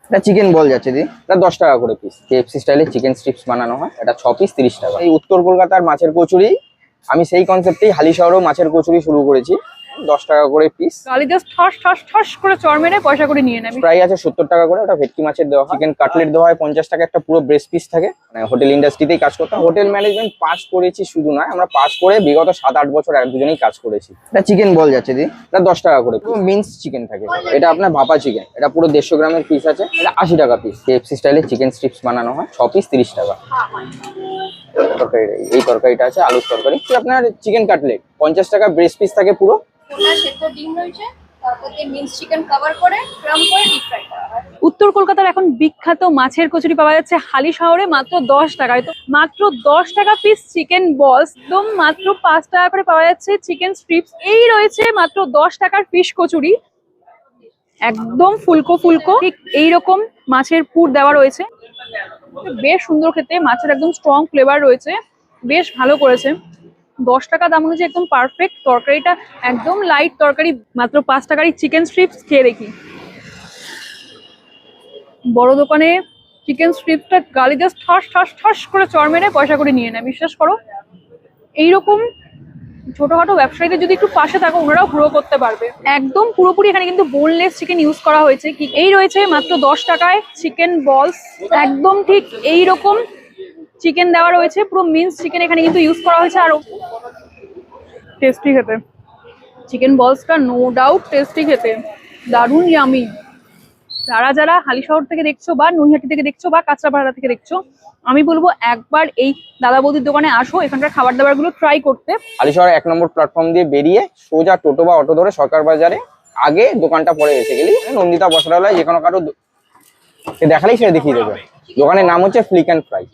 এটা চিকেন বল যাচ্ছে দি, এটা 10 টাকা করে পিস। কেএফসি স্টাইলে চিকেন স্ট্রিপস বানানো হয়, এটা 6 পিস 30 টাকা। এই উত্তর কলকাতার মাছের কচুরি, আমি সেই কনসেপ্টেই হালি শহরেও মাছের কচুরি শুরু করেছি। 10 টাকা করে পিস। গালি জাস্ট ঠস ঠস ঠস করে চড় মেরে পয়সা করে নিয়ে নেবে। ফ্রাই আছে 70 টাকা করে, ওটা ভেটকি মাছের দেওয়া হয়। চিকেন কাটলেট দেওয়া হয় 50 টাকা, একটা পুরো ব্রেস্ট পিস থাকে। মানে হোটেল ইন্ডাস্ট্রিতেই কাজ করতাম। হোটেল ম্যানেজমেন্ট পাস করেছি শুধু নয়, আমরা পাস করে বিগত 7-8 বছর এক দুজনেই কাজ করেছি। এটা চিকেন বল যাচ্ছে দি, এটা 10 টাকা করে। পুরো মিন্স চিকেন থাকে। এটা আপনার ভাপা চিকেন, এটা পুরো 150 গ্রামের পিস আছে, এটা 80 টাকা পিস। কেএফসি স্টাইলে চিকেন স্ট্রিপস বানানো হয়, 6 পিস 30 টাকা। তরকারি, এই তরকারিটা আছে আলুর তরকারি। আপনার চিকেন কাটলেট 50 টাকা, ব্রেস্ট পিস থাকে পুরো। সেদ্ধ ডিম রয়েছে, তারপর দিয়ে মিন্স চিকেন কভার করে ক্রাম করে ডিপ ফ্রাই করা হয়। উত্তর কলকাতার এখন বিখ্যাত মাছের কচুরি পাওয়া যাচ্ছে হালি শহরে মাত্র 10 টাকায়। তো মাত্র 10 টাকা পিস চিকেন বলস, একদম মাত্র 5 টাকা করে পাওয়া যাচ্ছে চিকেন স্ট্রিপস। এই রয়েছে মাত্র 10 টাকার ফিশ কচুরি, একদম ফুলকো ফুলকো। ঠিক এইরকম মাছের পুর দেওয়া রয়েছে, বেশ সুন্দর খেতে। মাছের একদম স্ট্রং ফ্লেভার রয়েছে, বেশ ভালো করেছে। 10 টাকা দাম অনুযায়ী একদম পারফেক্ট। তরকারিটা একদম লাইট তরকারি। মাত্র 5 টাকারই চিকেন স্ট্রিপস খেয়ে দেখি। বড় দোকানে চিকেন স্ট্রিপসটা গালি জাস্ট ঠস ঠস ঠস করে চড় মেরে পয়সা করে নিয়ে নেয়। বিশ্বাস করো, এইরকম ছোটখাটো ব্যবসায়ীদের যদি একটু পাশে থাকো, ওনারাও গ্রো করতে পারবে। একদম পুরোপুরি এখানে কিন্তু বোনলেস চিকেন ইউজ করা হয়েছে। কি এই রয়েছে মাত্র 10 টাকায় চিকেন বলস, একদম ঠিক এইরকম চিকেন দেওয়া রয়েছে। পুরো মিন্স চিকেন এখানে কিন্তু ইউজ করা হয়েছে। আরো টেস্টি খেতে চিকেন বলসটা, নো ডাউট টেস্টি খেতে, দারুণ ইয়ামি। যারা যারা হালিশহর থেকে দেখছো বা নৈহাটি থেকে দেখছো বা কাঁচরাপাড়া থেকে দেখছো, আমি বলবো একবার এই দাদা বৌদির দোকানে আসো, এখানকার খাবার দাবার গুলো ট্রাই করতে। হালিশহর 1 নম্বর প্ল্যাটফর্ম দিয়ে বেরিয়ে সোজা টোটো বা অটো ধরে সরকার বাজারে আগে দোকানটা পরে এসে গেলি নন্দিতা বস্ত্রালয়, যে কোনো কারো দেখালেই সেটা দেখিয়ে দেবে। দোকানের নাম হচ্ছে ফ্লিক অ্যান্ড ফ্রাই।